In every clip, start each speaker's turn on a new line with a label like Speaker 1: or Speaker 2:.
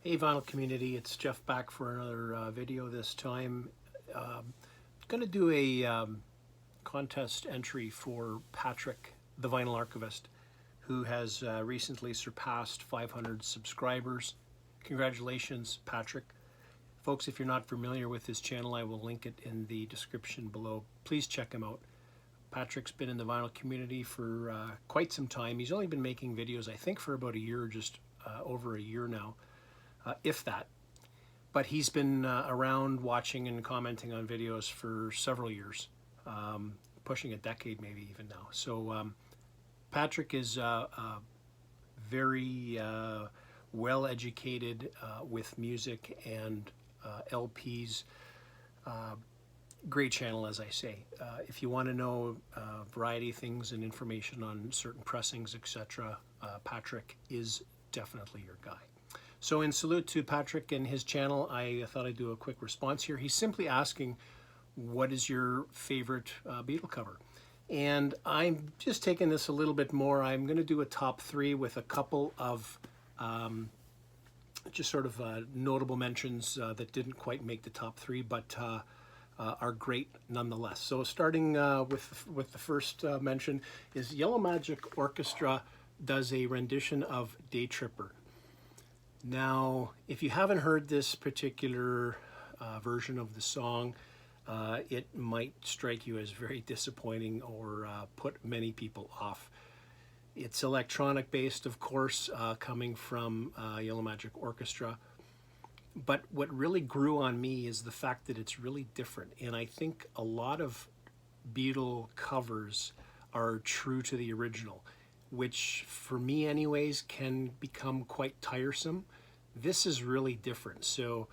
Speaker 1: Hey vinyl community, it's Jeff back for another video this time. Going to do a contest entry for Patrick, the vinyl archivist, who has recently surpassed 500 subscribers. Congratulations, Patrick. Folks, if you're not familiar with his channel, I will link it in the description below. Please check him out. Patrick's been in the vinyl community for quite some time. He's only been making videos, I think, for about a year, just over a year now. If that. But he's been around watching and commenting on videos for several years, pushing a decade maybe even now. So Patrick is very well educated with music and LPs. Great channel, as I say. If you want to know a variety of things and information on certain pressings, etc., Patrick is definitely your guy. So in salute to Patrick and his channel, I thought I'd do a quick response here. He's simply asking, what is your favorite Beatle cover? And I'm just taking this a little bit more. I'm going to do a top three with a couple of just sort of notable mentions that didn't quite make the top three, but are great nonetheless. So starting with the first mention is Yellow Magic Orchestra does a rendition of Day Tripper. Now, if you haven't heard this particular version of the song, it might strike you as very disappointing or put many people off. It's electronic based, of course, coming from Yellow Magic Orchestra. But what really grew on me is the fact that it's really different. And I think a lot of Beatle covers are true to the original, which for me anyways can become quite tiresome. This is really different, so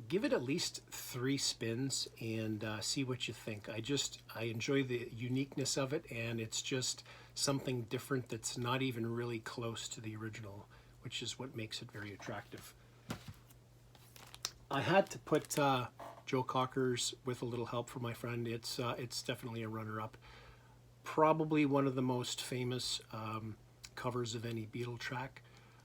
Speaker 1: give it at least 3 spins and see what you think. I enjoy the uniqueness of it, and it's just something different that's not even really close to the original, which is what makes it very attractive. I had to put Joe Cocker's With a Little Help from my friend. It's definitely a runner-up. Probably one of the most famous covers of any Beatle track.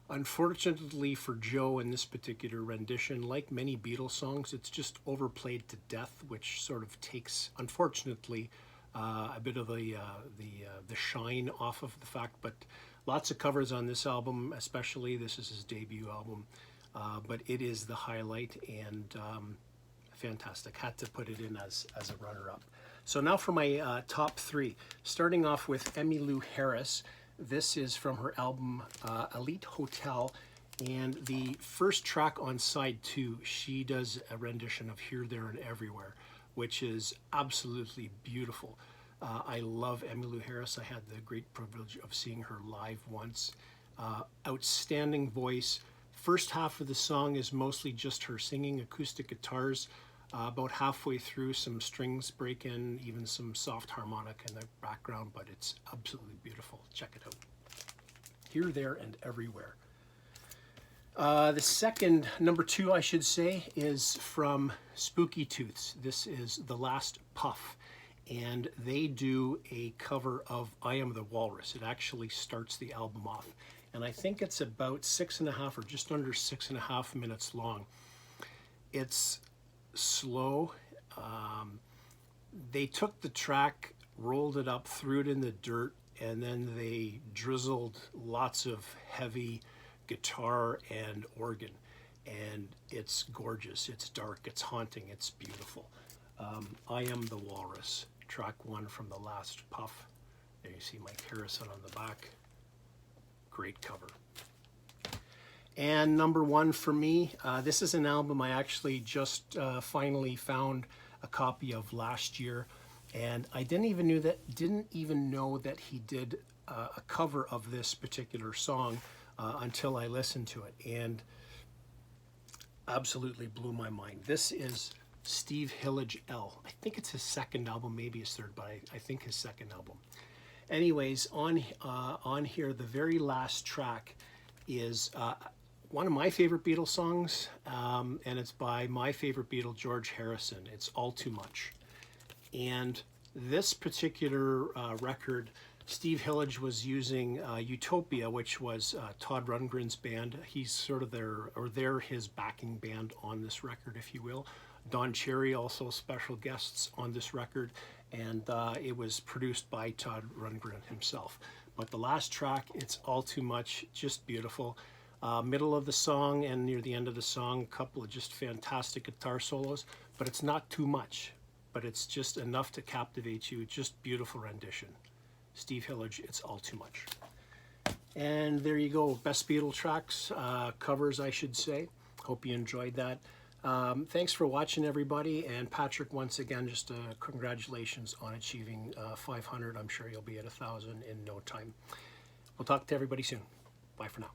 Speaker 1: Unfortunately for Joe in this particular rendition, like many Beatles songs, it's just overplayed to death, which sort of takes, unfortunately, a bit of the shine off of the fact. But lots of covers on this album, especially this is his debut album, but it is the highlight and fantastic. Had to put it in as a runner-up. So now for my top three, starting off with Emmylou Harris. This is from her album Elite Hotel, and the first track on side 2, she does a rendition of Here, There, and Everywhere, which is absolutely beautiful. I love Emmylou Harris. I had the great privilege of seeing her live once. Outstanding voice. First half of the song is mostly just her singing, acoustic guitars. About halfway through, some strings break in, even some soft harmonic in the background, but it's absolutely beautiful. Check it out. Here, There, and Everywhere. The second, number 2, I should say, is from Spooky Toothz. This is The Last Puff, and they do a cover of I Am the Walrus. It actually starts the album off, and I think it's about 6.5 or just under 6.5 minutes long. It's slow. They took the track, rolled it up, threw it in the dirt, and then they drizzled lots of heavy guitar and organ, and it's gorgeous, it's dark, it's haunting, it's beautiful. I Am the Walrus, track 1 from The Last Puff. There you see Mike Harrison on the back. Great cover. And number 1 for me, this is an album I actually just finally found a copy of last year, and I didn't even know that he did a cover of this particular song until I listened to it, and absolutely blew my mind. This is Steve Hillage L. I think it's his second album, maybe his third, but I think his second album. Anyways, on here, the very last track is one of my favorite Beatles songs, and it's by my favorite Beatle, George Harrison. It's All Too Much. And this particular record Steve Hillage was using Utopia, which was Todd Rundgren's band. He's sort of they're his backing band on this record, if you will. Don Cherry also special guests on this record, and it was produced by Todd Rundgren himself. But the last track, It's All Too Much, just beautiful. Middle of the song and near the end of the song, a couple of just fantastic guitar solos, but it's not too much, but it's just enough to captivate you. Just beautiful rendition. Steve Hillage, It's All Too Much. And there you go, best Beatle tracks, covers I should say. Hope you enjoyed that. Thanks for watching, everybody, and Patrick, once again, just congratulations on achieving 500. I'm sure you'll be at 1,000 in no time. We'll talk to everybody soon. Bye for now.